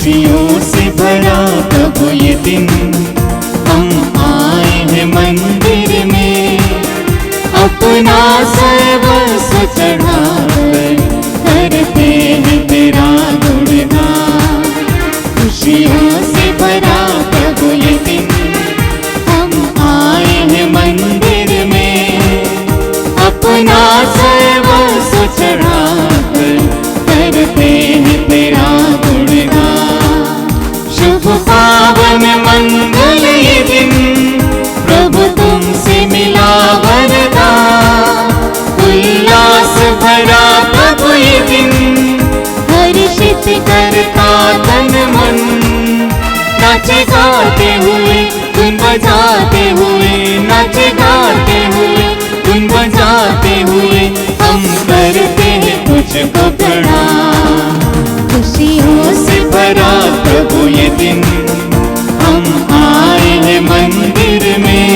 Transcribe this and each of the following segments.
खुशियों से भरा प्रभु ये दिन, हम आए हैं मंदिर में, अपना सर्वस्व चढ़ाकर करते हैं तेरा गुणगान। खुशियों से भरा प्रभु ये दिन, हम आए हैं मंदिर में, अपना सर्वस्व चढ़ाकर करते हैं तेरा गुणगान। शुभ पावन मंगल ये दिन, प्रभु तुमसे मिला वरदान। उल्लास भरा प्रभु ये दिन, हर्षित करता तन मन। नाचे गाते हुए धुन बजाते हुए, नाचे गाते हुए धुन बजाते हुए, हम करते हैं तुझको प्रणाम। खुशियों से भरा प्रभु ये दिन, हम आए हैं मंदिर में,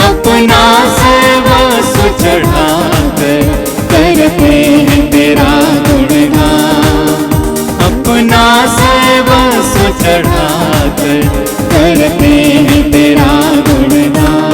अपना सर्वस्व चढ़ाकर करते हैं तेरा गुणगान। अपना सर्वस्व चढ़ाकर करते हैं तेरा गुणगान।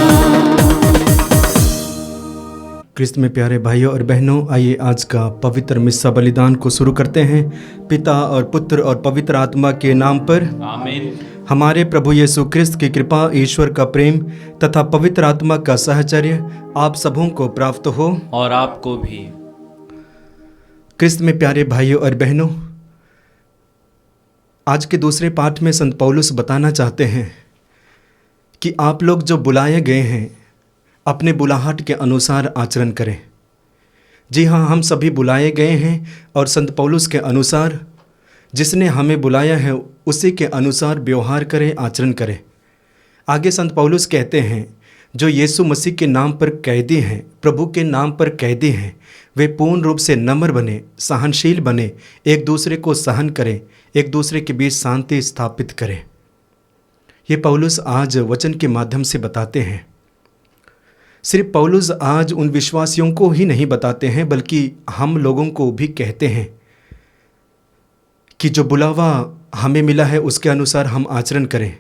क्रिस्त में प्यारे भाइयों और बहनों, आइए आज का पवित्र मिस्सा बलिदान को शुरू करते हैं। पिता और पुत्र और पवित्र आत्मा के नाम पर आमीन। हमारे प्रभु यीशु क्रिस्त की कृपा, ईश्वर का प्रेम तथा पवित्र आत्मा का सहचर्य आप सबों को प्राप्त हो और आपको भी। क्रिस्त में प्यारे भाइयों और बहनों, आज के दूसरे पाठ में संत पौलुस बताना चाहते हैं कि आप लोग जो बुलाए गए हैं अपने बुलाहट के अनुसार आचरण करें। जी हाँ, हम सभी बुलाए गए हैं और संत पौलुस के अनुसार, जिसने हमें बुलाया है उसी के अनुसार व्यवहार करें, आचरण करें। आगे संत पौलुस कहते हैं, जो यीशु मसीह के नाम पर कैदी हैं, प्रभु के नाम पर कैदी हैं, वे पूर्ण रूप से नम्र बने, सहनशील बने, एक दूसरे को सहन करें, एक दूसरे के बीच शांति स्थापित करें। ये पौलुस आज वचन के माध्यम से बताते हैं। सिर्फ पौलुस आज उन विश्वासियों को ही नहीं बताते हैं, बल्कि हम लोगों को भी कहते हैं कि जो बुलावा हमें मिला है उसके अनुसार हम आचरण करें।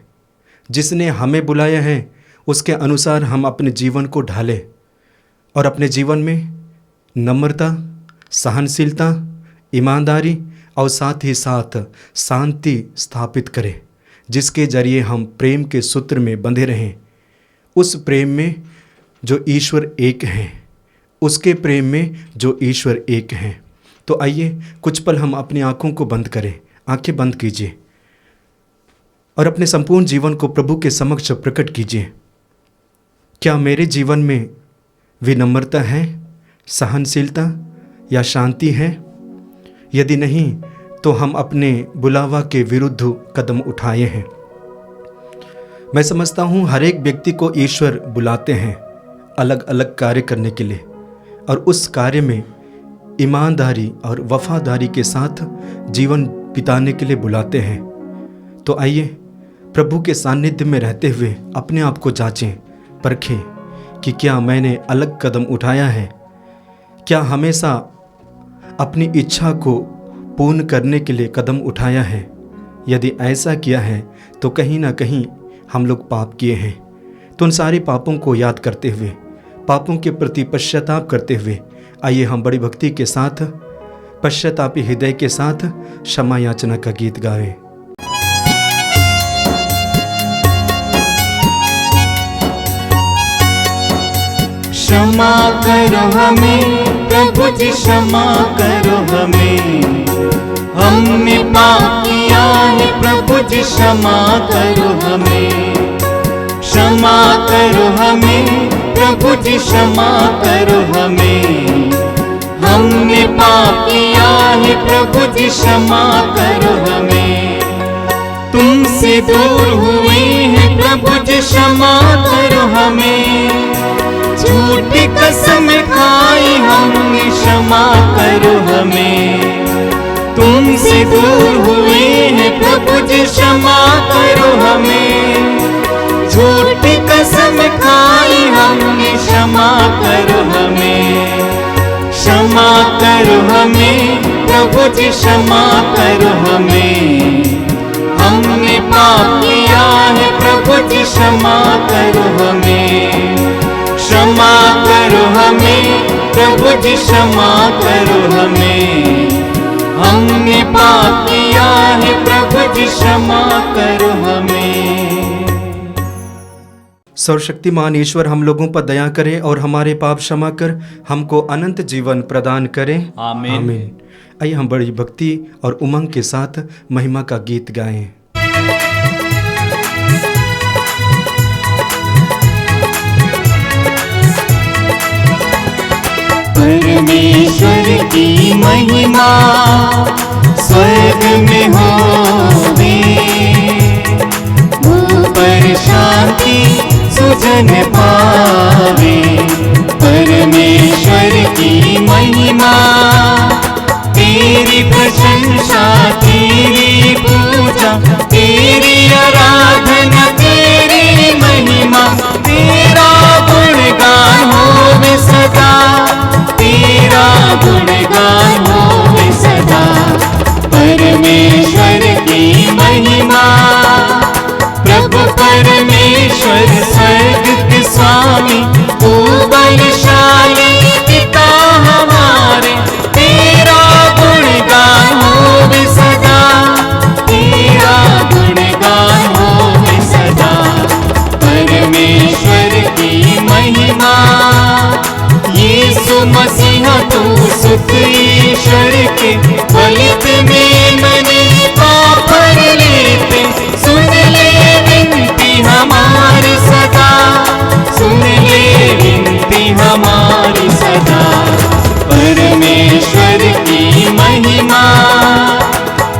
जिसने हमें बुलाया है उसके अनुसार हम अपने जीवन को ढालें और अपने जीवन में नम्रता, सहनशीलता, ईमानदारी और साथ ही साथ शांति स्थापित करें, जिसके जरिए हम प्रेम के सूत्र में बंधे रहें। उस प्रेम में जो ईश्वर एक हैं, उसके प्रेम में जो ईश्वर एक हैं। तो आइए कुछ पल हम अपनी आँखों को बंद करें, आंखें बंद कीजिए और अपने संपूर्ण जीवन को प्रभु के समक्ष प्रकट कीजिए। क्या मेरे जीवन में विनम्रता है, सहनशीलता या शांति है? यदि नहीं तो हम अपने बुलावा के विरुद्ध कदम उठाए हैं। मैं समझता हूँ हर एक व्यक्ति को ईश्वर बुलाते हैं अलग अलग कार्य करने के लिए, और उस कार्य में ईमानदारी और वफादारी के साथ जीवन बिताने के लिए बुलाते हैं। तो आइए प्रभु के सानिध्य में रहते हुए अपने आप को जांचें, परखें कि क्या मैंने अलग कदम उठाया है, क्या हमेशा अपनी इच्छा को पूर्ण करने के लिए कदम उठाया है। यदि ऐसा किया है तो कहीं ना कहीं हम लोग पाप किए हैं। तो उन सारे पापों को याद करते हुए, पापों के प्रति पश्चाताप करते हुए, आइए हम बड़ी भक्ति के साथ, पश्चातापी हृदय के साथ क्षमा याचना का गीत गाएं। क्षमा करो हमें प्रभु जी, क्षमा करो हमें, हमने पाप किया है प्रभु जी, क्षमा करो हमें। क्षमा करो हमें प्रभु जी, क्षमा करो हमें, हमने पाप किया है प्रभु जी, क्षमा करो हमें। तुमसे दूर हुए हैं प्रभु जी, क्षमा करो हमें, झूठी कसम खाई हमने, क्षमा करो हमें। तुमसे दूर हुए हैं प्रभु जी, क्षमा करो हमें, झूठी कसम खाई हमने, क्षमा करो हमें। क्षमा करो हमें प्रभु जी, क्षमा करो हमें, पाप किया है प्रभु जी क्षमा करो हमें, क्षमा करो हमें प्रभु जी क्षमा करो हमें, हमने पाप किया है प्रभु जी क्षमा करो हमें। सर्वशक्तिमान ईश्वर हम लोगों पर दया करे और हमारे पाप क्षमा कर हमको अनंत जीवन प्रदान करे। आमीन। आमीन। आइए हम बड़ी भक्ति और उमंग के साथ महिमा का गीत गाएं। परमेश्वर की महिमा स्वर्ग में होवे, ऊपर शांति सुजन पावे। परमेश्वर की महिमा तेरी प्रशंसा तेरी पूजा तेरी आराधना तेरी महिमा, तेरा गुणगान होवे सदा, तेरा गुणगान होवे सदा। परमेश्वर की महिमा, प्रभु परमेश्वर स्वर्ग के स्वामी, तू बलशाली पिता हमारे, तेरा गुणगान होवे सदा, तेरा गुणगान होवे सदा। परमेश्वर की महिमा, यीशु मसीहा तू सुत ईश्वर के, फलित में मने पाप लेते, सुन ले विनती हमारी सदा, सुन ले विनती हमारी सदा। परमेश्वर की महिमा,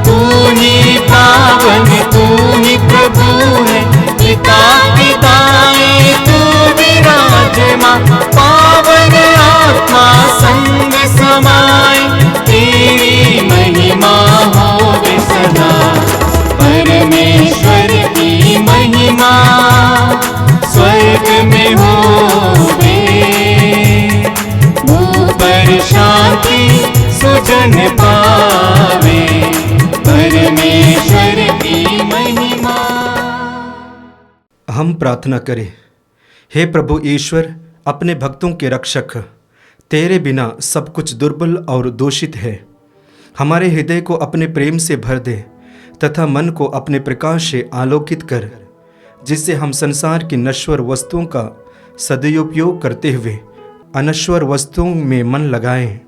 तू ही पावन तू ही प्रभु है, पिता पिताए तू विराजमान, पावन आत्मा संग समाए, तेरी महिमा होवे सदा। परमेश्वर की महिमा स्वर्ग में होवे, ऊपर शांति सुजन पावे। परमेश्वर की महिमा। हम प्रार्थना करें। हे प्रभु ईश्वर, अपने भक्तों के रक्षक, तेरे बिना सब कुछ दुर्बल और दूषित है। हमारे हृदय को अपने प्रेम से भर दे तथा मन को अपने प्रकाश से आलोकित कर, जिससे हम संसार की नश्वर वस्तुओं का सदुपयोग करते हुए अनश्वर वस्तुओं में मन लगाएं।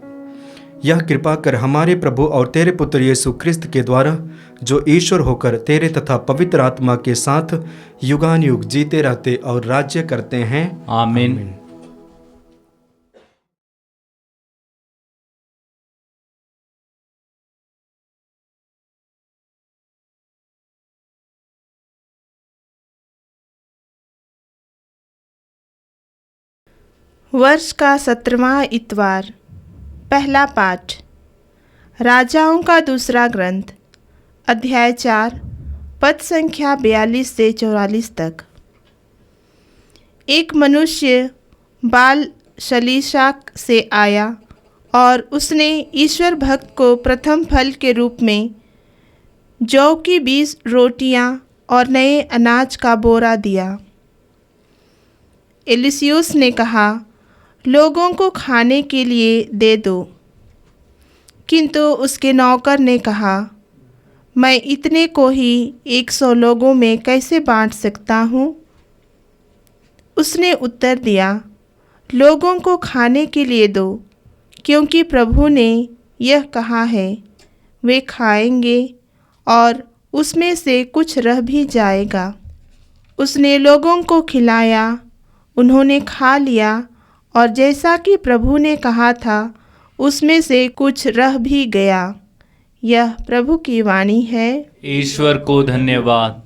यह कृपा कर हमारे प्रभु और तेरे पुत्र यीशु ख्रिस्त के द्वारा, जो ईश्वर होकर तेरे तथा पवित्र आत्मा के साथ युगान युग जीते रहते और राज्य करते हैं। आमीन। वर्ष का 17वां इतवार। पहला पाठ राजाओं का दूसरा ग्रंथ, अध्याय 4, पद संख्या 42 से 44 तक। एक मनुष्य बाल शलीशा से आया और उसने ईश्वर भक्त को प्रथम फल के रूप में जौ की 20 रोटियां और नए अनाज का बोरा दिया। एलिसियुस ने कहा, लोगों को खाने के लिए दे दो। किंतु उसके नौकर ने कहा, मैं इतने को ही 100 लोगों में कैसे बांट सकता हूँ? उसने उत्तर दिया, लोगों को खाने के लिए दो, क्योंकि प्रभु ने यह कहा है, वे खाएंगे और उसमें से कुछ रह भी जाएगा। उसने लोगों को खिलाया, उन्होंने खा लिया और जैसा कि प्रभु ने कहा था उसमें से कुछ रह भी गया। यह प्रभु की वाणी है। ईश्वर को धन्यवाद।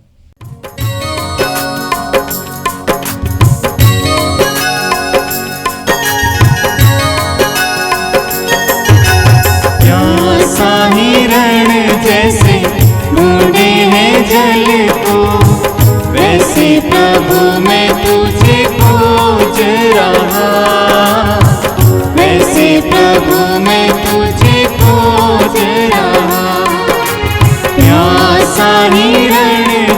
प्यासा हिरण जैसे ढूंढे हैं जल को, वैसे प्रभु मैं तुझे खोज रहा, वैसे प्रभु मैं तुझे खोज रहा। प्यासा हिरण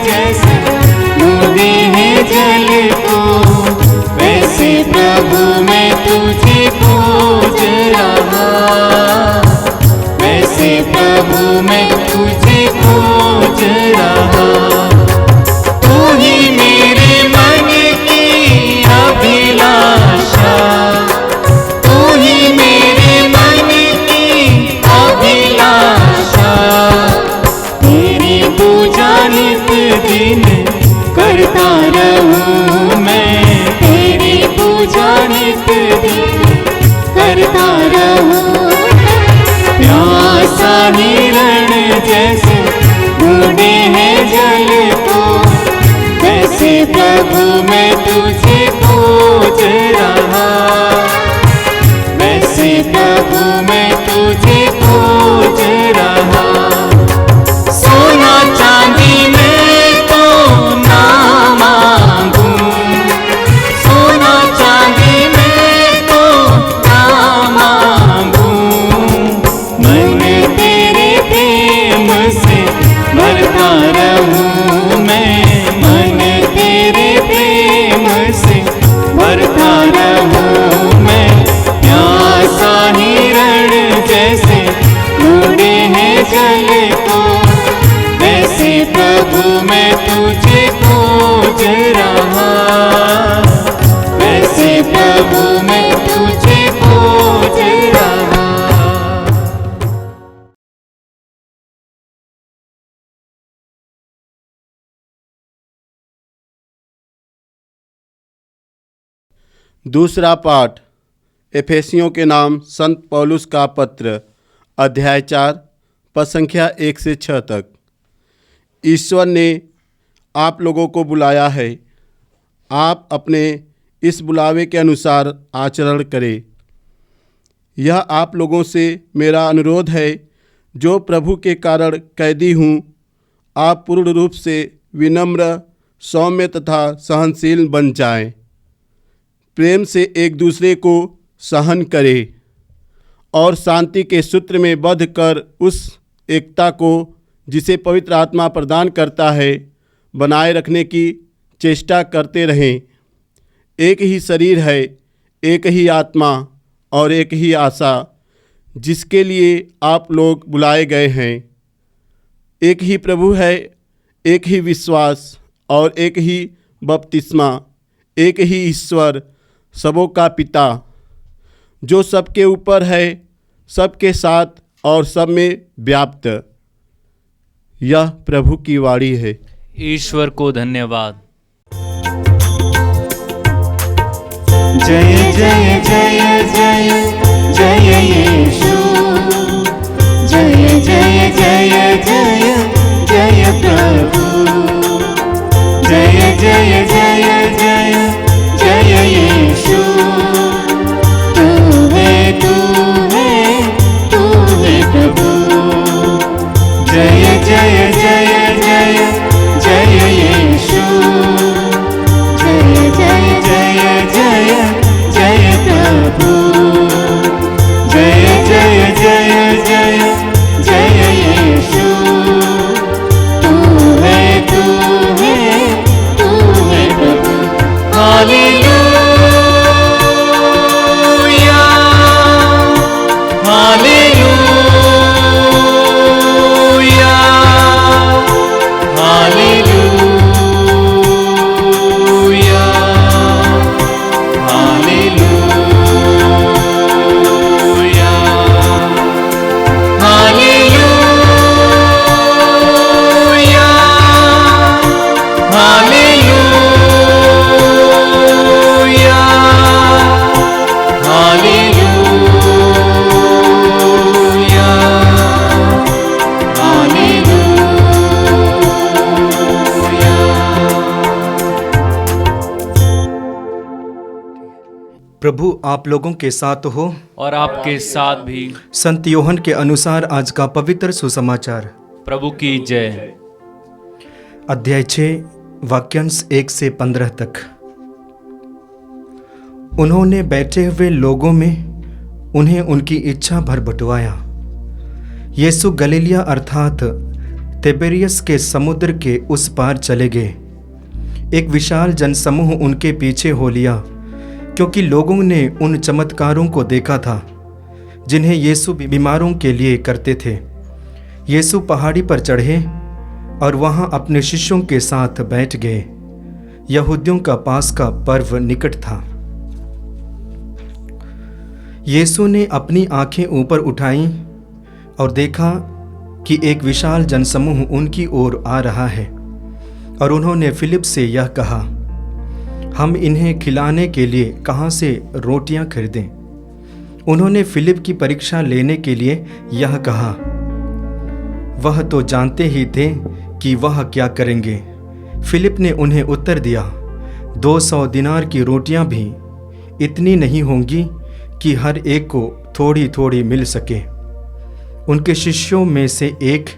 भरता रहूं। प्यासा हिरण जैसे ढूंढे है जल को, वैसे प्रभु मैं तुझे खोज रहा, वैसे प्रभु मैं तुझे खोज रहा। सोना चांदी मैं तो ना मांगूं, सोना चांदी मैं तो ना मांगूं, मन तेरे प्रेम से भरता रहूं मैं, मन तेरे प्रेम से भरता रहूं मैं। प्यासा हिरण जैसे ढूंढे हैं जल को, वैसे प्रभु मैं तुझे खोज रहा, वैसे प्रभु मैं तुझे खोज रहा। दूसरा पाठ एफेसियों के नाम संत पौलुस का पत्र, अध्याय 4 पद संख्या 1 से 6 तक। ईश्वर ने आप लोगों को बुलाया है, आप अपने इस बुलावे के अनुसार आचरण करें। यह आप लोगों से मेरा अनुरोध है, जो प्रभु के कारण कैदी हूँ। आप पूर्ण रूप से विनम्र, सौम्य तथा सहनशील बन जाएं। प्रेम से एक दूसरे को सहन करें और शांति के सूत्र में बंध कर उस एकता को जिसे पवित्र आत्मा प्रदान करता है बनाए रखने की चेष्टा करते रहें। एक ही शरीर है, एक ही आत्मा और एक ही आशा, जिसके लिए आप लोग बुलाए गए हैं। एक ही प्रभु है, एक ही विश्वास और एक ही बपतिस्मा, एक ही ईश्वर सबों का पिता, जो सबके ऊपर है, सबके साथ और सब में व्याप्त। यह प्रभु की वाणी है। ईश्वर को धन्यवाद। जय जय जय जय जय यीशु, जय जय जय जय जय प्रभु, जय जय जय जय जय यीशु। तू है प्रभु। जय जय जय जय जय यीशु, जय जय जय जय जय प्रभु, जय जय जय जय जय यीशु। तू है प्रभु। Hallelujah, hallelujah, hallelujah, hallelujah, hallelujah, hallelujah, प्रभु आप लोगों के साथ हो और आपके साथ भी। संत योहन के अनुसार आज का पवित्र सुसमाचार। प्रभु की जय। अध्याय 6 वाक्यांश 1 से 15 तक। उन्होंने बैठे हुए लोगों में उन्हें उनकी इच्छा भर बटवाया। यीशु गलीलिया अर्थात तिबेरियस के समुद्र के उस पार चले गए। एक विशाल जनसमूह उनके पीछे हो लिया, क्योंकि लोगों ने उन चमत्कारों को देखा था जिन्हें यीशु बीमारों के लिए करते थे। यीशु पहाड़ी पर चढ़े और वहां अपने शिष्यों के साथ बैठ गए। यहूदियों का पास्का पर्व निकट था। यीशु ने अपनी आंखें ऊपर उठाईं और देखा कि एक विशाल जनसमूह उनकी ओर आ रहा है, और उन्होंने फिलिप से यह कहा, हम इन्हें खिलाने के लिए कहाँ से रोटियां खरीदें? उन्होंने फिलिप की परीक्षा लेने के लिए यह कहा। वह तो जानते ही थे कि वह क्या करेंगे। फिलिप ने उन्हें उत्तर दिया, 200 दिनार की रोटियां भी इतनी नहीं होंगी कि हर एक को थोड़ी थोड़ी मिल सके। उनके शिष्यों में से एक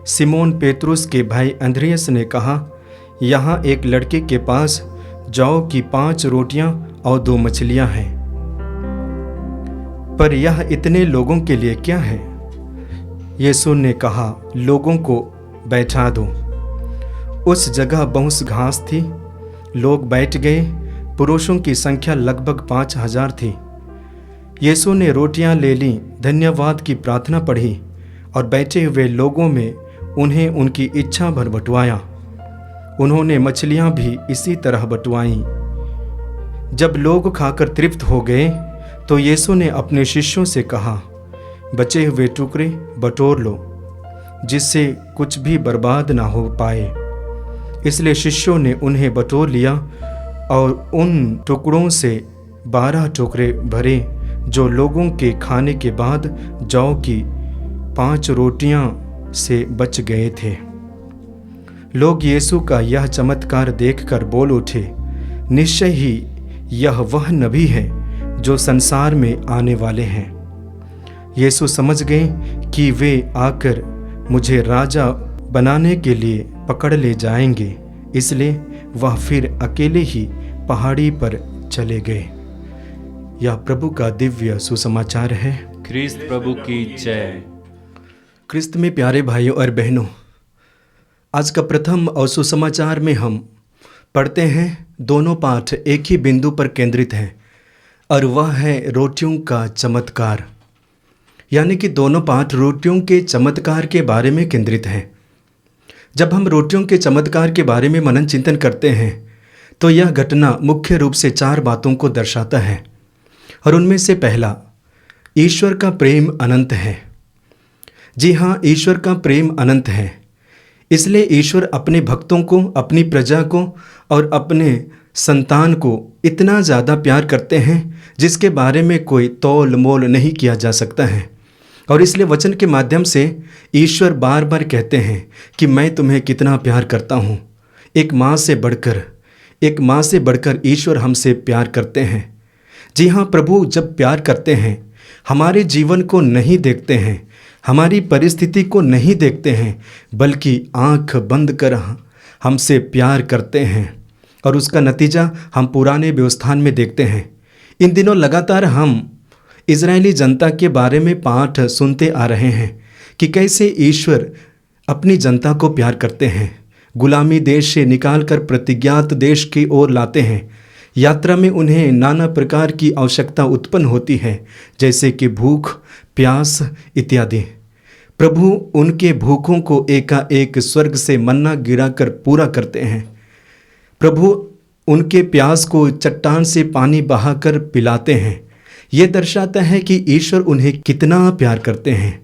सिमोन पेतरुस के भाई अंद्रियास ने कहा, यहाँ एक लड़के के पास जाओ कि 5 रोटियां और 2 मछलियां हैं, पर यह इतने लोगों के लिए क्या है? यीशु ने कहा, लोगों को बैठा दो। उस जगह बहुत घास थी। लोग बैठ गए। पुरुषों की संख्या लगभग 5000 थी। यीशु ने रोटियां ले ली, धन्यवाद की प्रार्थना पढ़ी और बैठे हुए लोगों में उन्हें उनकी इच्छा भर बंटवाया। उन्होंने मछलियां भी इसी तरह बंटवाईं। जब लोग खाकर तृप्त हो गए तो यीशु ने अपने शिष्यों से कहा, बचे हुए टुकड़े बटोर लो, जिससे कुछ भी बर्बाद ना हो पाए। इसलिए शिष्यों ने उन्हें बटोर लिया और उन टुकड़ों से 12 टुकड़े भरे, जो लोगों के खाने के बाद जौ की 5 रोटियां से बच गए थे। लोग यीशु का यह चमत्कार देखकर बोल उठे, निश्चय ही यह वह नबी है जो संसार में आने वाले हैं। यीशु समझ गए कि वे आकर मुझे राजा बनाने के लिए पकड़ ले जाएंगे, इसलिए वह फिर अकेले ही पहाड़ी पर चले गए। यह प्रभु का दिव्य सुसमाचार है। ख्रीस्त प्रभु की जय। क्रिस्त में प्यारे भाइयों और बहनों, आज का प्रथम और सुसमाचार में हम पढ़ते हैं, दोनों पाठ एक ही बिंदु पर केंद्रित हैं और वह है रोटियों का चमत्कार। यानी कि दोनों पाठ रोटियों के चमत्कार के बारे में केंद्रित हैं। जब हम रोटियों के चमत्कार के बारे में मनन चिंतन करते हैं तो यह घटना मुख्य रूप से 4 बातों को दर्शाता है और उनमें से पहला, ईश्वर का प्रेम अनंत है। जी हाँ, ईश्वर का प्रेम अनंत है। इसलिए ईश्वर अपने भक्तों को, अपनी प्रजा को और अपने संतान को इतना ज़्यादा प्यार करते हैं जिसके बारे में कोई तौल मोल नहीं किया जा सकता है। और इसलिए वचन के माध्यम से ईश्वर बार बार कहते हैं कि मैं तुम्हें कितना प्यार करता हूँ। एक माँ से बढ़कर ईश्वर हमसे प्यार करते हैं। जी हाँ, प्रभु जब प्यार करते हैं, हमारे जीवन को नहीं देखते हैं, हमारी परिस्थिति को नहीं देखते हैं, बल्कि आंख बंद कर हमसे प्यार करते हैं। और उसका नतीजा हम पुराने व्यवस्थान में देखते हैं। इन दिनों लगातार हम इजरायली जनता के बारे में पाठ सुनते आ रहे हैं कि कैसे ईश्वर अपनी जनता को प्यार करते हैं, गुलामी देश से निकालकर प्रतिज्ञात देश की ओर लाते हैं। यात्रा में उन्हें नाना प्रकार की आवश्यकता उत्पन्न होती है, जैसे कि भूख, प्यास इत्यादि। प्रभु उनके भूखों को एकाएक स्वर्ग से मन्ना गिराकर पूरा करते हैं। प्रभु उनके प्यास को चट्टान से पानी बहाकर पिलाते हैं। यह दर्शाता है कि ईश्वर उन्हें कितना प्यार करते हैं।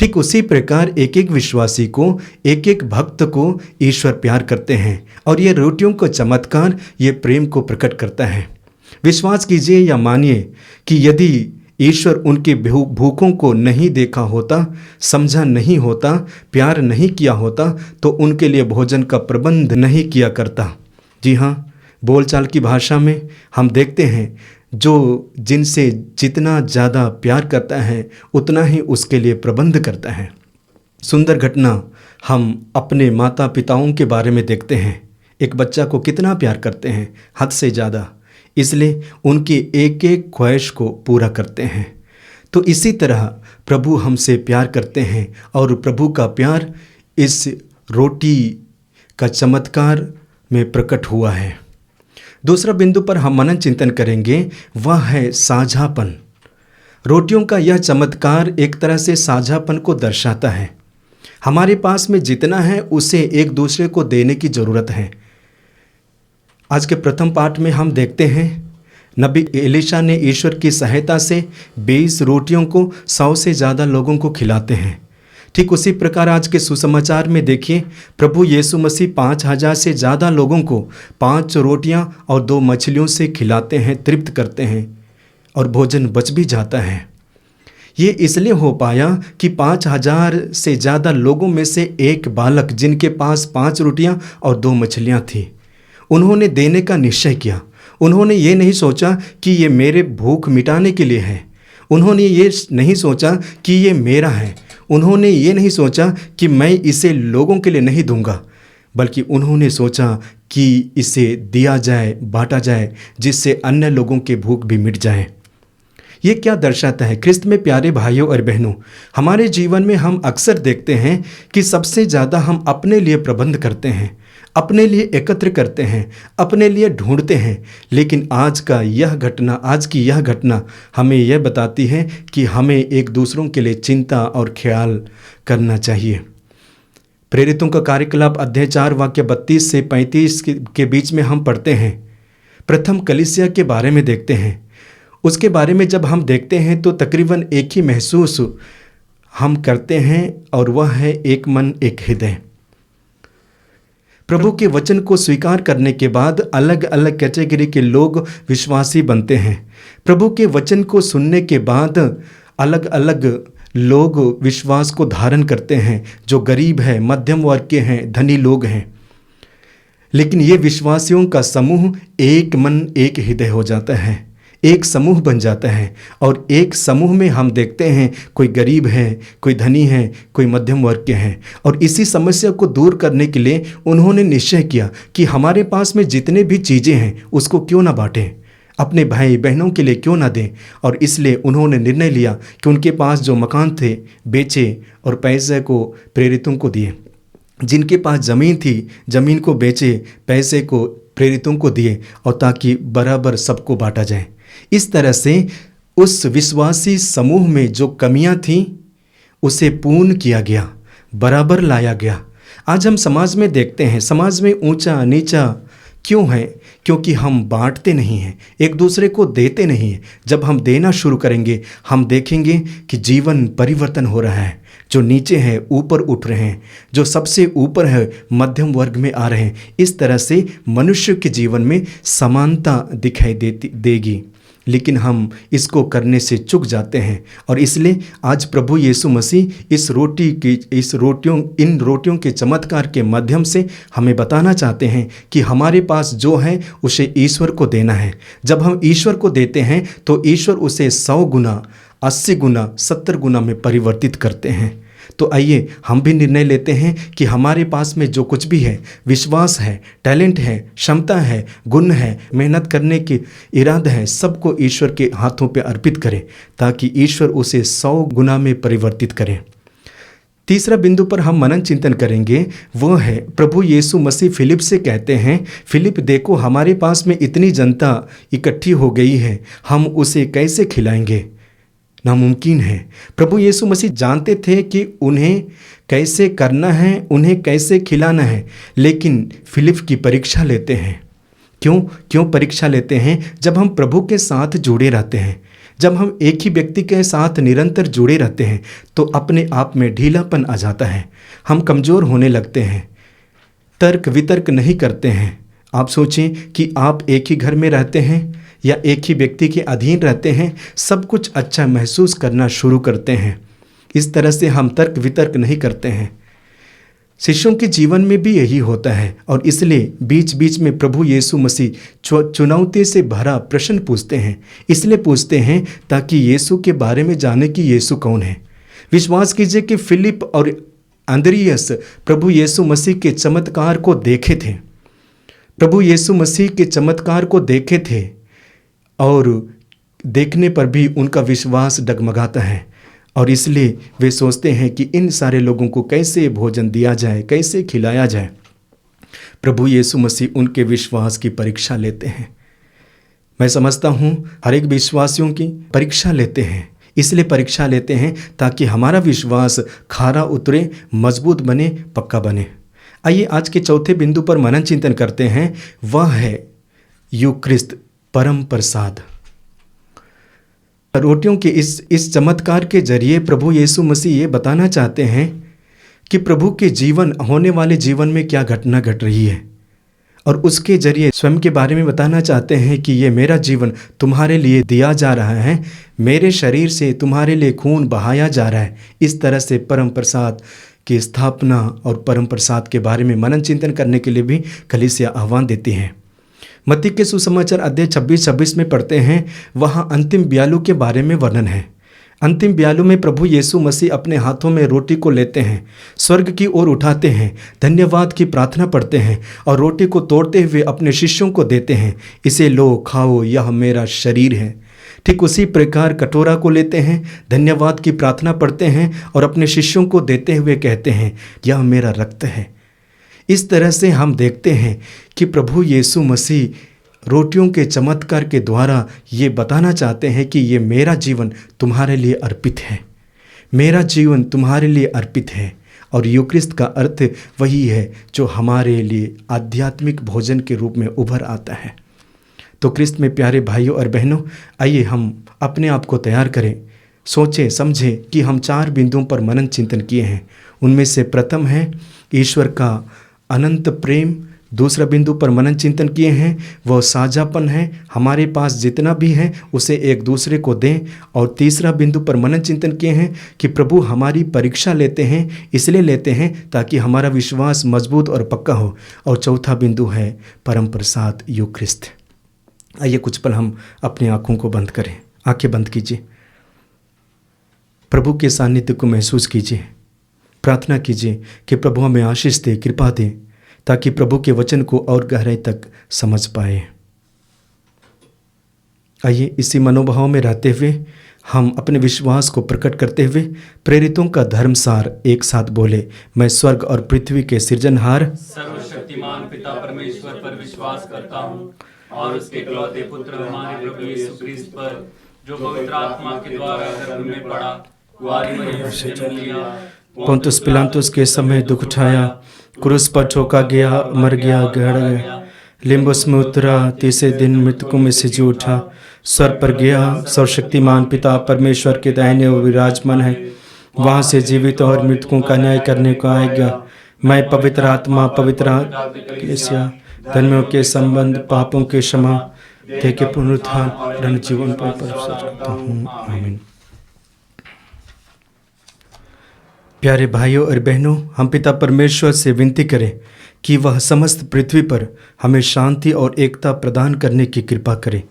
ठीक उसी प्रकार एक एक विश्वासी को, एक एक भक्त को ईश्वर प्यार करते हैं और ये रोटियों का चमत्कार ये प्रेम को प्रकट करता है। विश्वास कीजिए या मानिए कि यदि ईश्वर उनके भूखों को नहीं देखा होता, समझा नहीं होता, प्यार नहीं किया होता, तो उनके लिए भोजन का प्रबंध नहीं किया करता। जी हाँ, बोलचाल की भाषा में हम देखते हैं, जो जिनसे जितना ज़्यादा प्यार करता है उतना ही उसके लिए प्रबंध करता है। सुंदर घटना हम अपने माता पिताओं के बारे में देखते हैं। एक बच्चा को कितना प्यार करते हैं, हद से ज़्यादा, इसलिए उनकी एक एक ख्वाहिश को पूरा करते हैं। तो इसी तरह प्रभु हमसे प्यार करते हैं और प्रभु का प्यार इस रोटी का चमत्कार में प्रकट हुआ है। दूसरा बिंदु पर हम मनन चिंतन करेंगे, वह है साझापन। रोटियों का यह चमत्कार एक तरह से साझापन को दर्शाता है। हमारे पास में जितना है उसे एक दूसरे को देने की ज़रूरत है। आज के प्रथम पाठ में हम देखते हैं, नबी एलीशा ने ईश्वर की सहायता से 20 रोटियों को 100 से ज़्यादा लोगों को खिलाते हैं। ठीक उसी प्रकार आज के सुसमाचार में देखिए, प्रभु यीशु मसीह 5000 से ज़्यादा लोगों को 5 रोटियां और 2 मछलियों से खिलाते हैं, तृप्त करते हैं और भोजन बच भी जाता है। ये इसलिए हो पाया कि 5,000 से ज़्यादा लोगों में से एक बालक जिनके पास 5 रोटियां और 2 मछलियां थी, उन्होंने देने का निश्चय किया। उन्होंने ये नहीं सोचा कि ये मेरे भूख मिटाने के लिए है। उन्होंने ये नहीं सोचा कि ये मेरा है। उन्होंने ये नहीं सोचा कि मैं इसे लोगों के लिए नहीं दूंगा, बल्कि उन्होंने सोचा कि इसे दिया जाए, बांटा जाए, जिससे अन्य लोगों के भूख भी मिट जाए। ये क्या दर्शाता है? ख्रिस्त में प्यारे भाइयों और बहनों, हमारे जीवन में हम अक्सर देखते हैं कि सबसे ज़्यादा हम अपने लिए प्रबंध करते हैं, अपने लिए एकत्र करते हैं, अपने लिए ढूंढते हैं। लेकिन आज की यह घटना हमें यह बताती है कि हमें एक दूसरों के लिए चिंता और ख्याल करना चाहिए। प्रेरितों का कार्यकलाप अध्याय 4 वाक्य 32 से 35 के बीच में हम पढ़ते हैं। प्रथम कलीसिया के बारे में देखते हैं। उसके बारे में जब हम देखते हैं तो तकरीबन एक ही महसूस हम करते हैं, और वह है एक मन एक हृदय। प्रभु के वचन को स्वीकार करने के बाद अलग अलग कैटेगरी के लोग विश्वासी बनते हैं। प्रभु के वचन को सुनने के बाद अलग अलग लोग विश्वास को धारण करते हैं, जो गरीब है, मध्यम वर्ग के हैं, धनी लोग हैं। लेकिन ये विश्वासियों का समूह एक मन एक हृदय हो जाता है, एक समूह बन जाता है। और एक समूह में हम देखते हैं कोई गरीब है, कोई धनी है, कोई मध्यम वर्ग के हैं। और इसी समस्या को दूर करने के लिए उन्होंने निश्चय किया कि हमारे पास में जितने भी चीज़ें हैं उसको क्यों ना बांटें, अपने भाई बहनों के लिए क्यों ना दें। और इसलिए उन्होंने निर्णय लिया कि उनके पास जो मकान थे बेचे और पैसे को प्रेरितों को दिए। जिनके पास ज़मीन थी, ज़मीन को बेचे, पैसे को प्रेरितों को दिए, और ताकि बराबर सबको बांटा जाए। इस तरह से उस विश्वासी समूह में जो कमियां थीं उसे पूर्ण किया गया, बराबर लाया गया। आज हम समाज में देखते हैं, समाज में ऊंचा नीचा क्यों है? क्योंकि हम बांटते नहीं हैं, एक दूसरे को देते नहीं हैं। जब हम देना शुरू करेंगे, हम देखेंगे कि जीवन परिवर्तन हो रहा है। जो नीचे हैं ऊपर उठ रहे हैं, जो सबसे ऊपर है मध्यम वर्ग में आ रहे हैं। इस तरह से मनुष्य के जीवन में समानता दिखाई देगी। लेकिन हम इसको करने से चूक जाते हैं, और इसलिए आज प्रभु यीशु मसीह इन रोटियों के चमत्कार के माध्यम से हमें बताना चाहते हैं कि हमारे पास जो है उसे ईश्वर को देना है। जब हम ईश्वर को देते हैं तो ईश्वर उसे 100 गुना, 80 गुना, 70 गुना में परिवर्तित करते हैं। तो आइए हम भी निर्णय लेते हैं कि हमारे पास में जो कुछ भी है, विश्वास है, टैलेंट है, क्षमता है, गुण है, मेहनत करने की इरादा है, सबको ईश्वर के हाथों पे अर्पित करें, ताकि ईश्वर उसे 100 गुना में परिवर्तित करें। तीसरा बिंदु पर हम मनन चिंतन करेंगे, वो है प्रभु यीशु मसीह फिलिप से कहते हैं, फिलिप देखो हमारे पास में इतनी जनता इकट्ठी हो गई है, हम उसे कैसे खिलाएंगे? नामुमकिन है। प्रभु यीशु मसीह जानते थे कि उन्हें कैसे करना है, उन्हें कैसे खिलाना है, लेकिन फिलिप की परीक्षा लेते हैं। क्यों परीक्षा लेते हैं? जब हम प्रभु के साथ जुड़े रहते हैं, जब हम एक ही व्यक्ति के साथ निरंतर जुड़े रहते हैं, तो अपने आप में ढीलापन आ जाता है, हम कमज़ोर होने लगते हैं, तर्क वितर्क नहीं करते हैं। आप सोचें कि आप एक ही घर में रहते हैं या एक ही व्यक्ति के अधीन रहते हैं, सब कुछ अच्छा महसूस करना शुरू करते हैं। इस तरह से हम तर्क वितर्क नहीं करते हैं। शिष्यों के जीवन में भी यही होता है, और इसलिए बीच बीच में प्रभु यीशु मसीह चुनौती से भरा प्रश्न पूछते हैं। इसलिए पूछते हैं ताकि यीशु के बारे में जाने कि यीशु कौन है। विश्वास कीजिए कि फिलिप और अंद्रियस प्रभु यीशु मसीह के चमत्कार को देखे थे, प्रभु यीशु मसीह के चमत्कार को देखे थे, और देखने पर भी उनका विश्वास डगमगाता है, और इसलिए वे सोचते हैं कि इन सारे लोगों को कैसे भोजन दिया जाए, कैसे खिलाया जाए। प्रभु यीशु मसीह उनके विश्वास की परीक्षा लेते हैं। मैं समझता हूँ हर एक विश्वासियों की परीक्षा लेते हैं, इसलिए परीक्षा लेते हैं ताकि हमारा विश्वास खारा उतरे, मजबूत बने, पक्का बने। आइए आज के चौथे बिंदु पर मनन चिंतन करते हैं, वह है यूक्रिस्त, परम प्रसाद। रोटियों के इस चमत्कार के जरिए प्रभु यीशु मसीह ये बताना चाहते हैं कि प्रभु के होने वाले जीवन में क्या घटना घट रही है, और उसके जरिए स्वयं के बारे में बताना चाहते हैं कि ये मेरा जीवन तुम्हारे लिए दिया जा रहा है, मेरे शरीर से तुम्हारे लिए खून बहाया जा रहा है। इस तरह से परम प्रसाद की स्थापना और परम प्रसाद के बारे में मनन चिंतन करने के लिए भी कलीसिया आह्वान देती है। मत्ती के सुसमाचार अध्याय 26 में पढ़ते हैं, वहाँ अंतिम ब्यालू के बारे में वर्णन है। अंतिम ब्यालू में प्रभु यीशु मसीह अपने हाथों में रोटी को लेते हैं, स्वर्ग की ओर उठाते हैं, धन्यवाद की प्रार्थना पढ़ते हैं और रोटी को तोड़ते हुए अपने शिष्यों को देते हैं, इसे लो खाओ, यह मेरा शरीर है। ठीक उसी प्रकार कटोरा को लेते हैं, धन्यवाद की प्रार्थना पढ़ते हैं और अपने शिष्यों को देते हुए कहते हैं, यह मेरा रक्त है। इस तरह से हम देखते हैं कि प्रभु यीशु मसीह रोटियों के चमत्कार के द्वारा ये बताना चाहते हैं कि ये मेरा जीवन तुम्हारे लिए अर्पित है, मेरा जीवन तुम्हारे लिए अर्पित है। और यूक्रिस्ट का अर्थ वही है जो हमारे लिए आध्यात्मिक भोजन के रूप में उभर आता है। तो क्रिस्त में प्यारे भाइयों और बहनों, आइए हम अपने आप को तैयार करें, सोचें समझें कि हम 4 बिंदुओं पर मनन चिंतन किए हैं। उनमें से प्रथम है ईश्वर का अनंत प्रेम, दूसरा बिंदु पर मनन चिंतन किए हैं वह साझापन है, हमारे पास जितना भी है उसे एक दूसरे को दें। और तीसरा बिंदु पर मनन चिंतन किए हैं कि प्रभु हमारी परीक्षा लेते हैं, इसलिए लेते हैं ताकि हमारा विश्वास मजबूत और पक्का हो। और चौथा बिंदु है परम प्रसाद यूक्रिस्ट। आइए कुछ पल हम अपनी आँखों को बंद करें, आंखें बंद कीजिए, प्रभु के सानिध्य को महसूस कीजिए, प्रार्थना कीजिए कि प्रभु हमें आशीष दे, कृपा दे, ताकि प्रभु के वचन को और गहराई तक समझ पाए। आइए इसी मनोभाव में रहते हुए हम अपने विश्वास को प्रकट करते हुए प्रेरितों का धर्मसार एक साथ बोले। मैं स्वर्ग और पृथ्वी के सृजनहार सर्वशक्तिमान पिता परमेश्वर पर विश्वास करता हूँ और उसके इकलौते पुत्र हमारे प्रभु यीशु क्रिस्त पर, जो पवित्र आत्मा के द्वारा गर्भ में पड़ा, कुंवारी मरियम से जन्म लिया, पोंतुस पिलातुस के समय दुख उठाया, क्रूस पर ठोका गया, मर गया, गहरा गया, लिम्बुस में उतरा, तीसरे दिन मृतकों में से जी उठा, स्वर्ग पर गया, सर्वशक्तिमान पिता परमेश्वर के दाहिने ओर विराजमान है, वहाँ से जीवित और मृतकों का न्याय करने को आएगा। मैं पवित्र आत्मा, पवित्र कलीसिया, धर्मियों के संबंध, पापों के क्षमा, देह के पुनरुत्थान और जीवन पर विश्वास करता हूँ। आमीन। प्यारे भाइयों और बहनों, हम पिता परमेश्वर से विनती करें कि वह समस्त पृथ्वी पर हमें शांति और एकता प्रदान करने की कृपा करे।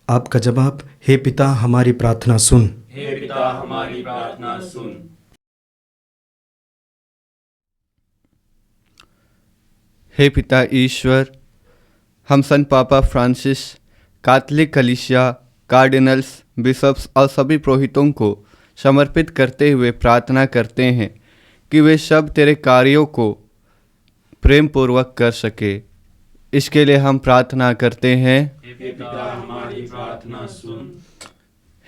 आपका जवाब, हे पिता हमारी प्रार्थना सुन। हे पिता हमारी प्रार्थना सुन। हे पिता ईश्वर, हम संत पापा फ्रांसिस, कैथोलिक कलीसिया, कार्डिनल्स, बिशप्स और सभी पुरोहितों को समर्पित करते हुए प्रार्थना करते हैं कि वे सब तेरे कार्यों को प्रेम पूर्वक कर सके। इसके लिए हम प्रार्थना करते हैं, हे पिता हमारी प्रार्थना सुन।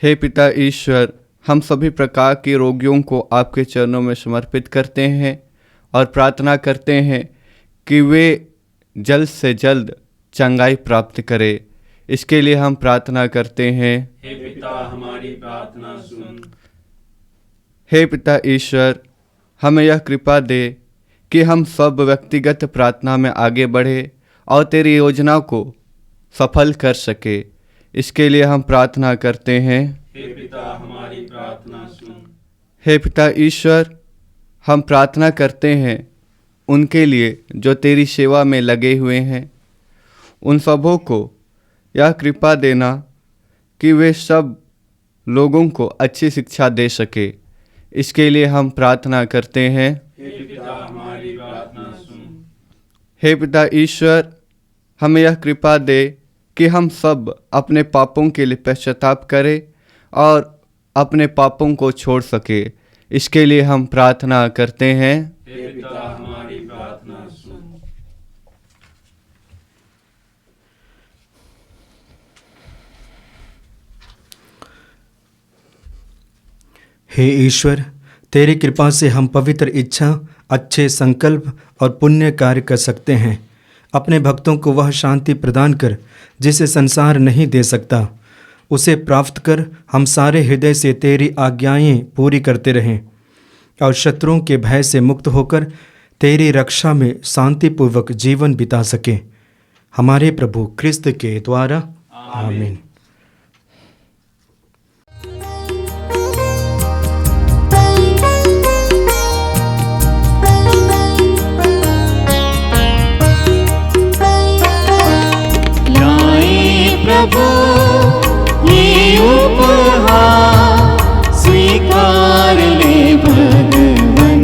हे पिता ईश्वर, हम सभी प्रकार के रोगियों को आपके चरणों में समर्पित करते हैं और प्रार्थना करते हैं कि वे जल्द से जल्द चंगाई प्राप्त करें। इसके लिए हम प्रार्थना करते हैं, हे पिता हमारी प्रार्थना सुन। हे पिता ईश्वर, हमें यह कृपा दे कि हम सब व्यक्तिगत प्रार्थना में आगे बढ़े और तेरी योजना को सफल कर सके। इसके लिए हम प्रार्थना करते हैं, हे पिता हमारी प्रार्थना सुन। हे पिता ईश्वर, हम प्रार्थना करते हैं उनके लिए जो तेरी सेवा में लगे हुए हैं। उन सबों को यह कृपा देना कि वे सब लोगों को अच्छी शिक्षा दे सके। इसके लिए हम प्रार्थना करते हैं, हे पिता हमारी प्रार्थना सुन। हे पिता ईश्वर, हमें यह कृपा दे कि हम सब अपने पापों के लिए पश्चाताप करें और अपने पापों को छोड़ सके। इसके लिए हम प्रार्थना करते हैं, हे पिता हमारी प्रार्थना सुन। हे ईश्वर, तेरी कृपा से हम पवित्र इच्छा, अच्छे संकल्प और पुण्य कार्य कर सकते हैं। अपने भक्तों को वह शांति प्रदान कर जिसे संसार नहीं दे सकता। उसे प्राप्त कर हम सारे हृदय से तेरी आज्ञाएं पूरी करते रहें और शत्रुओं के भय से मुक्त होकर तेरी रक्षा में शांतिपूर्वक जीवन बिता सकें। हमारे प्रभु क्रिस्त के द्वारा। आमीन। प्रभु ये उपहार स्वीकार ले भगवन,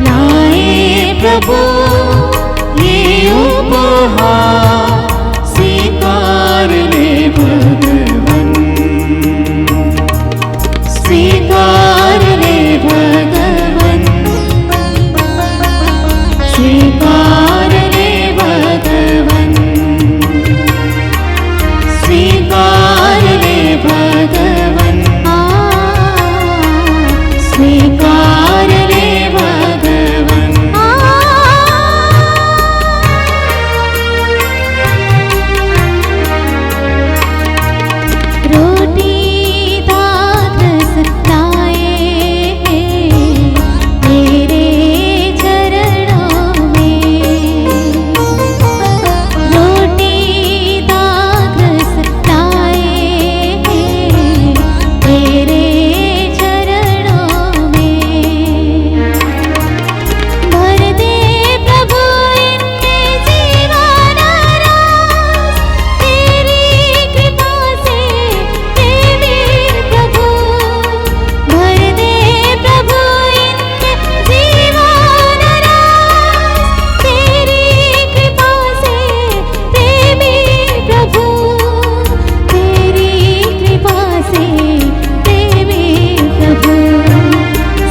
लाए प्रभु ये उपहार स्वीकार ले भगवन, स्वीकार ले भगवन, स्वीकार ले भगवन, स्वीकार ले भगवन, स्वीकार ले भगवन। रोटी दात सताए तेरे चरणों में, रोटी दात सताए तेरे चरणों में, भर दे प्रभु इनके जीवन रास, तेरी कृपा से देवी प्रभु, भर दे प्रभु इनके जीवन रास, तेरी कृपा से देवी प्रभु, तेरी कृपा से देवी प्रभु,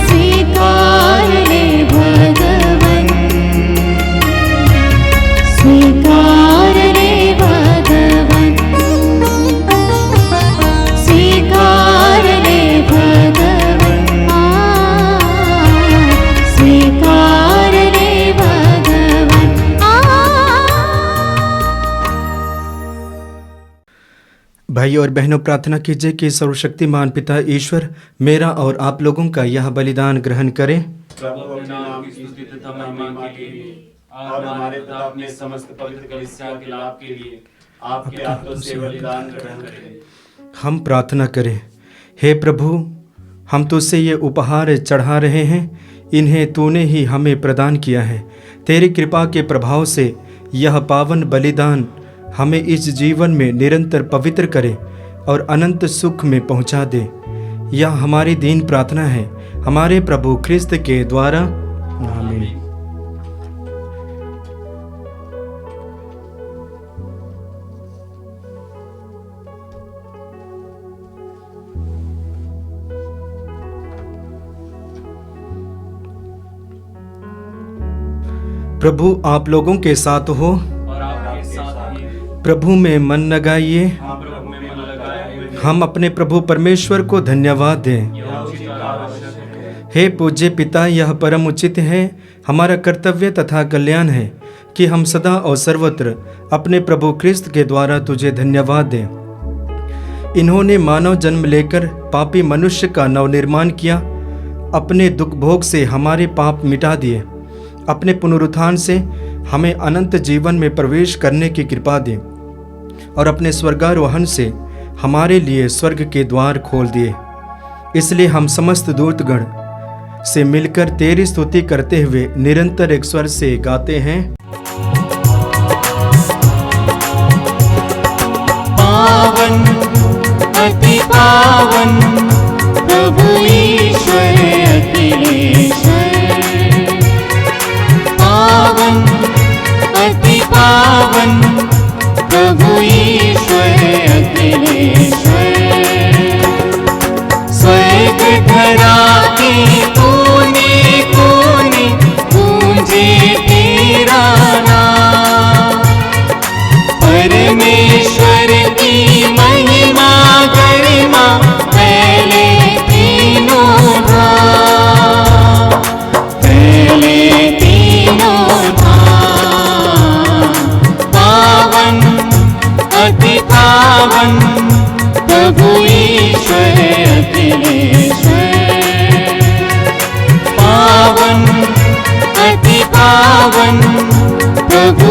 स्वीकार ले भगवन, स्वीकार ले भगवन, स्वीकार ले भगवन, स्वीकार ले भगवन। भाई और बहनों, प्रार्थना कीजिए कि सर्वशक्तिमान पिता ईश्वर मेरा और आप लोगों का यह बलिदान ग्रहण करें। प्रभु अपने नाम की स्तुति तथा महिमा के लिए और हमारे तथा अपने समस्त पवित्र कलीसिया के लाभ के लिए आपके हाथों से बलिदान ग्रहण करें। हम प्रार्थना करें। हे प्रभु, हम तुझसे ये उपहार चढ़ा रहे हैं, इन्हें तूने ही हमें प्रदान किया है। तेरी कृपा के प्रभाव से यह पावन बलिदान हमें इस जीवन में निरंतर पवित्र करे और अनंत सुख में पहुंचा दे। यह हमारी दीन प्रार्थना है हमारे प्रभु क्रिस्त के द्वारा। आमीन। प्रभु आप लोगों के साथ हो, और आपके साथ ही प्रभु में मन लगाइए। हम प्रभु में मन लगाए हुए हम अपने प्रभु परमेश्वर को धन्यवाद दें। यह उचित और आवश्यक है। हे पूज्य पिता, यह परम उचित है, हमारा कर्तव्य तथा कल्याण है कि हम सदा और सर्वत्र अपने प्रभु क्रिस्त के द्वारा तुझे धन्यवाद दें। इन्होंने मानव जन्म लेकर पापी मनुष्य का नवनिर्माण किया, अपने दुख भोग से हमारे पाप मिटा दिए, अपने पुनरुत्थान से हमें अनंत जीवन में प्रवेश करने की कृपा दे और अपने स्वर्गारोहण से हमारे लिए स्वर्ग के द्वार खोल दिए। इसलिए हम समस्त दूतगण से मिलकर तेरी स्तुति करते हुए निरंतर एक स्वर से गाते हैं। पावन अति पावन प्रभु ईश्वर अखिलेश्वर, पावन अति पावन प्रभु ईश्वर अखिलेश्वर, स्वर्ग धरा के कोने कोने गूंजे तेरा नाम, परमेश्वर की महिमा गरिमा फैले तीनों धाम, फैले तीनों धाम, पावन अति पावन प्रभु ईश्वर अखिलेश्वर, पावन अति पावन प्रभु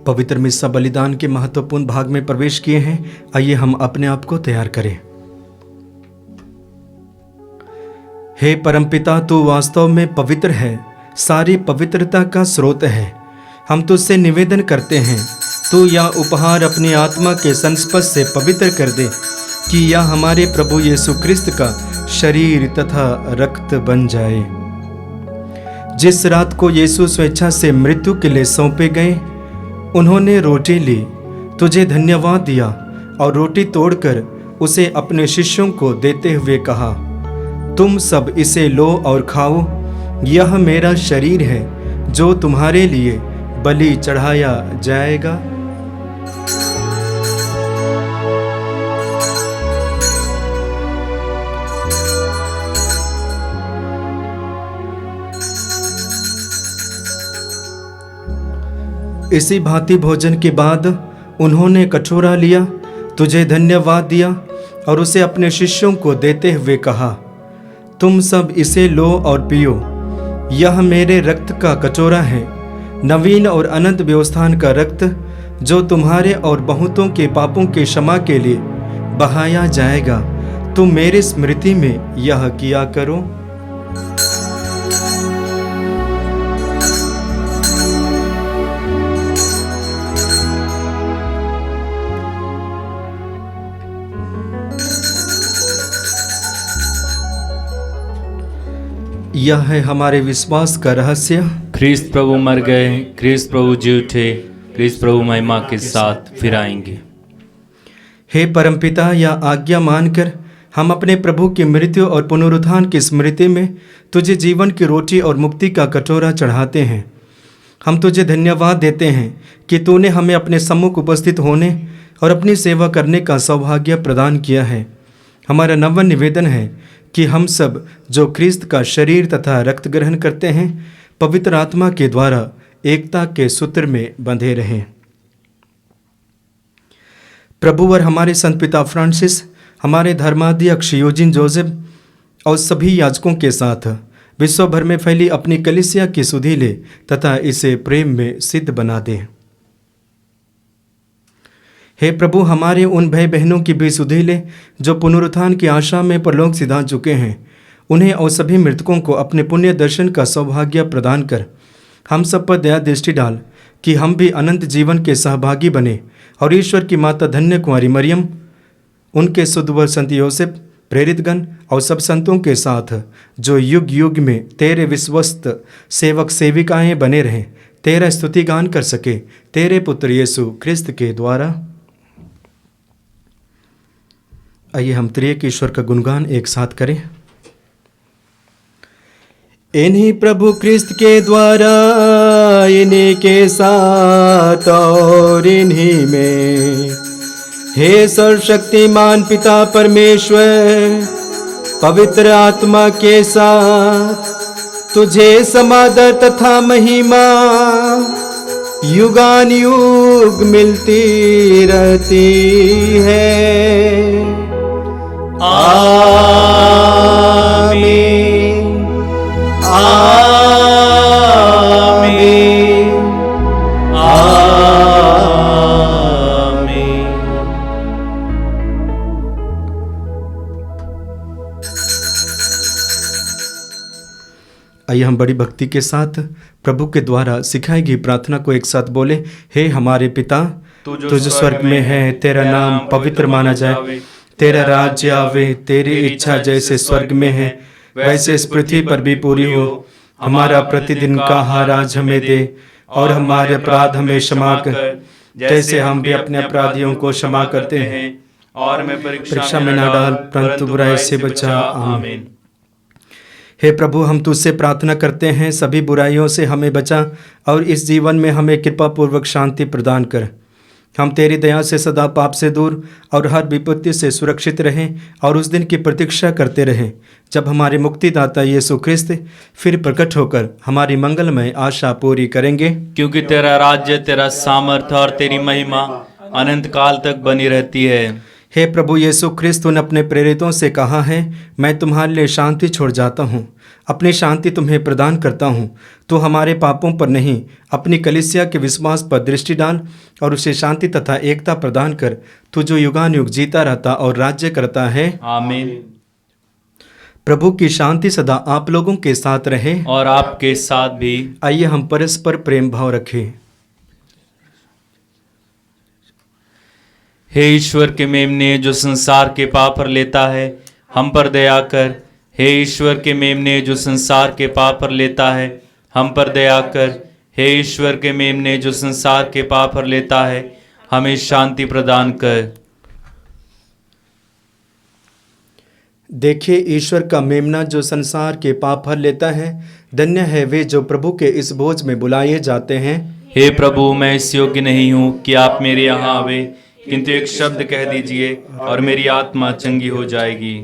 पवित्र मिस्सा बलिदान के महत्वपूर्ण भाग में प्रवेश किए हैं। आइए हम अपने आप को तैयार करें। हे परमपिता, तू वास्तव में पवित्र है, सारी पवित्रता का स्रोत है। हम तुझसे निवेदन करते हैं, तू यह उपहार अपनी आत्मा के संस्पर्श से पवित्र कर दे कि यह हमारे प्रभु यीशु क्रिस्त का शरीर तथा रक्त बन जाए। जिस रात को यीशु स्वेच्छा से मृत्यु के लिए सौंपे गए, उन्होंने रोटी ली, तुझे धन्यवाद दिया और रोटी तोड़कर उसे अपने शिष्यों को देते हुए कहा, तुम सब इसे लो और खाओ, यह मेरा शरीर है जो तुम्हारे लिए बलि चढ़ाया जाएगा। इसी भांति भोजन के बाद उन्होंने कटोरा लिया, तुझे धन्यवाद दिया और उसे अपने शिष्यों को देते हुए कहा, तुम सब इसे लो और पियो, यह मेरे रक्त का कटोरा है, नवीन और अनंत व्यवस्थान का रक्त, जो तुम्हारे और बहुतों के पापों के क्षमा के लिए बहाया जाएगा। तुम मेरी स्मृति में यह किया करो। यह है हमारे विश्वास का रहस्य। ख्रीस्त प्रभु मर गए, ख्रीस्त प्रभु जी उठे, ख्रीस्त प्रभु महिमा के साथ फिर आएंगे। हे परमपिता, यह आज्ञा मानकर हम अपने प्रभु की मृत्यु और पुनरुत्थान की स्मृति में तुझे जीवन की रोटी और मुक्ति का कटोरा चढ़ाते हैं। हम तुझे धन्यवाद देते हैं कि तूने हमें अपने सम्मुख उपस्थित होने और अपनी सेवा करने का सौभाग्य प्रदान किया है। हमारा नम्र निवेदन है कि हम सब जो ख्रीस्त का शरीर तथा रक्त ग्रहण करते हैं, पवित्र आत्मा के द्वारा एकता के सूत्र में बंधे रहें। प्रभु और हमारे संत पिता फ्रांसिस, हमारे धर्माध्यक्ष यूजिन जोसेफ और सभी याजकों के साथ विश्व भर में फैली अपनी कलीसिया की सुधि ले तथा इसे प्रेम में सिद्ध बना दे। हे प्रभु, हमारे उन भाई बहनों की भी सुधि ले जो पुनरुत्थान की आशा में परलोक सिधा चुके हैं, उन्हें और सभी मृतकों को अपने पुण्य दर्शन का सौभाग्य प्रदान कर हम सब पर दया दृष्टि डाल कि हम भी अनंत जीवन के सहभागी बने और ईश्वर की माता धन्य कुंवारी मरियम, उनके सुधवर संत योसेफ, प्रेरितगण और सब संतों के साथ जो युग युग में तेरे विश्वस्त सेवक सेविकाएं बने रहें, तेरा स्तुति गान कर सके, तेरे पुत्र यीशु ख्रिस्त के द्वारा। आइए हम त्रिएक ईश्वर का गुणगान एक साथ करें। इन्हीं प्रभु ख्रिस्त के द्वारा, इन्हीं के साथ और इन्हीं में, हे सर्वशक्तिमान पिता परमेश्वर, पवित्र आत्मा के साथ तुझे समादर तथा महिमा युगान युग मिलती रहती है। आमीन, आमीन, आमीन। आइए हम बड़ी भक्ति के साथ प्रभु के द्वारा सिखाई गई प्रार्थना को एक साथ बोले। हे हमारे पिता, तू जो स्वर्ग में है, तेरा नाम पवित्र माना जाए, तेरा राज्य आवे, तेरी इच्छा जैसे स्वर्ग में है वैसे इस पृथ्वी पर भी पूरी हो। हमारा प्रतिदिन का आहार आज हमें दे और हमारे अपराध हमें क्षमा कर, जैसे हम भी अपने अपराधियों को क्षमा करते हैं, और हमें परीक्षा में न डाल परंतु बुराई से बचा। आमीन। हे प्रभु, हम तुझसे प्रार्थना करते हैं, सभी बुराइयों से हमें बचा और इस जीवन में हमें कृपा पूर्वक शांति प्रदान कर। हम तेरी दया से सदा पाप से दूर और हर विपत्ति से सुरक्षित रहें और उस दिन की प्रतीक्षा करते रहें जब हमारे मुक्तिदाता यीशु ख्रिस्त फिर प्रकट होकर हमारी मंगलमय आशा पूरी करेंगे। क्योंकि तेरा राज्य, तेरा सामर्थ्य और तेरी महिमा अनंत काल तक बनी रहती है। हे प्रभु यीशु ख्रिस्त, तूने अपने प्रेरितों से कहा है, मैं तुम्हारे लिए शांति छोड़ जाता हूँ, अपनी शांति तुम्हें प्रदान करता हूँ। तू हमारे पापों पर नहीं, अपनी कलीसिया के विश्वास पर दृष्टि डाल और उसे शांति तथा एकता प्रदान कर। तू जो युगानुयुग जीता रहता और राज्य करता है। आमीन। प्रभु की शांति सदा आप लोगों के साथ रहे और आपके साथ भी। आइए हम परस्पर प्रेम भाव रखें। हे ईश्वर के मेमने जो संसार के पाप पर लेता है, हम पर दया कर। हे ईश्वर के मेमने जो संसार के पाप पर लेता है, हम पर दया कर। हे ईश्वर के मेमने जो संसार के पाप पर लेता है, हमें शांति प्रदान कर। देखिए ईश्वर का मेमना जो संसार के पाप हर लेता है। धन्य है वे जो प्रभु के इस भोज में बुलाए जाते हैं। हे प्रभु, मैं इस योग्य नहीं हूँ कि आप मेरे यहाँ आवे, किंतु एक शब्द कह दीजिए और मेरी आत्मा चंगी हो जाएगी।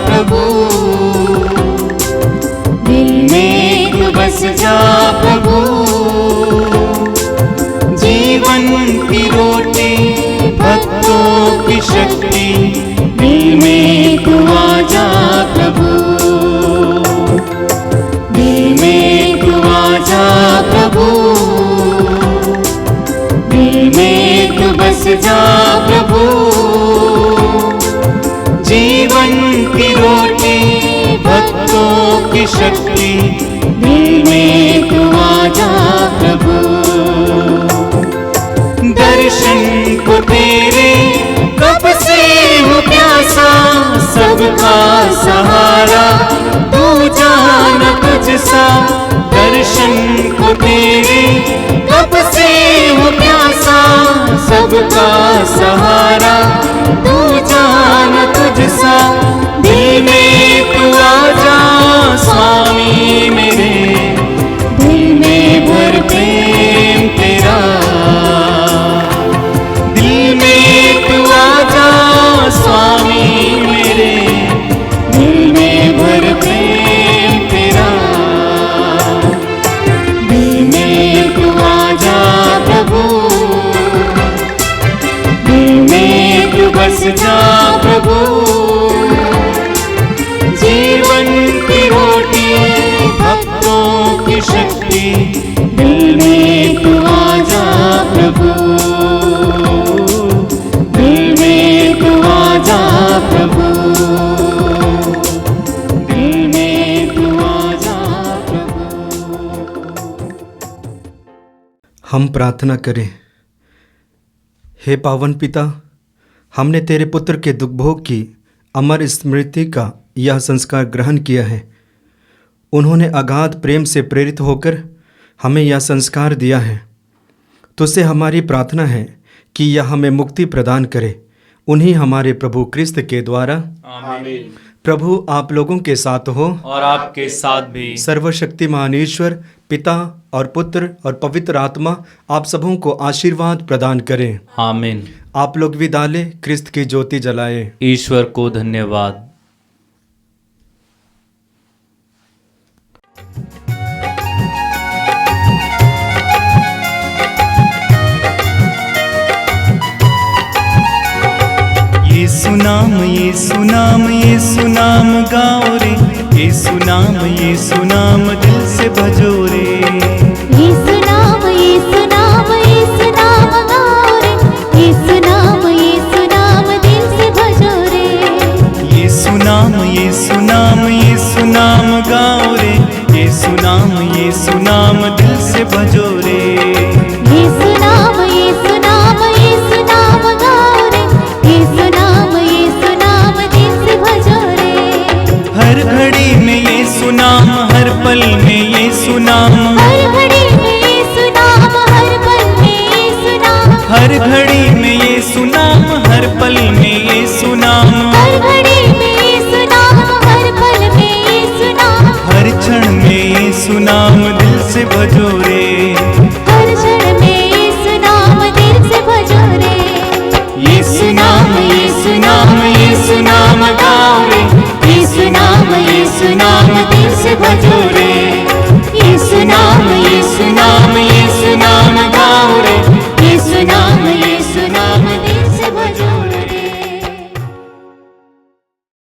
प्रभु दिल में तू बस जा प्रभु, जीवन की रोटी भक्तों की शक्ति, दिल में तू आ जा प्रभु, दिल में तू आ जा प्रभु, दिल में तू बस जा प्रभु, जीवन की रोटी भक्तों की शक्ति, दिल में तू आ जा प्रभु। दर्शन को तेरे कब से हूँ प्यासा, सबका सहारा तू जान तुझसा। दर्शन को तेरे कब से हूँ प्यासा, सबका सहारा तू जान तुझसा। दिल में तू आ जा स्वामी मेरे, दिल में भर प्रेम तेरा। दिल में तू आ जा स्वामी मेरे, दिल में भर प्रेम तेरा। दिल में तू आ जा प्रभु, दिल में तू बस जा प्रभु, जीवन की रोटी भक्तों की शक्ति, दिल में तू आ जा प्रभु, दिल में तू आ जा प्रभु, दिल में तू आ जा प्रभु। हम प्रार्थना करें। हे पावन पिता, हमने तेरे पुत्र के दुखभोग की अमर स्मृति का यह संस्कार ग्रहण किया है। उन्होंने अगाध प्रेम से प्रेरित होकर हमें यह संस्कार दिया है। तुझसे हमारी प्रार्थना है कि यह हमें मुक्ति प्रदान करे, उन्हीं हमारे प्रभु क्रिस्त के द्वारा। आमीन। प्रभु आप लोगों के साथ हो और आपके साथ भी। सर्वशक्तिमान ईश्वर पिता और पुत्र और पवित्र आत्मा आप सबों को आशीर्वाद प्रदान करें। आमीन। आप लोग विदा लें, क्रिस्त की ज्योति जलाएं। ईश्वर को धन्यवाद। यीशु नाम यीशु नाम यीशु नाम गाओ रे, यीशु नाम दिल से भजो रे। यीशु नाम यीशु नाम गाओ रे, यीशु नाम दिल से भजो रे। यीशु नाम यीशु नाम गाओ रे, यीशु नाम दिल से भजो रे। यीशु नाम गाओ रे, यीशु नाम दिल से भजो रे। हर घड़ी में यीशु नाम, हर पल में यीशु नाम, हर घड़ी में यीशु नाम, हर पल में यीशु नाम, हर घड़ी में यीशु नाम, हर पल में यीशु नाम। हर घड़ी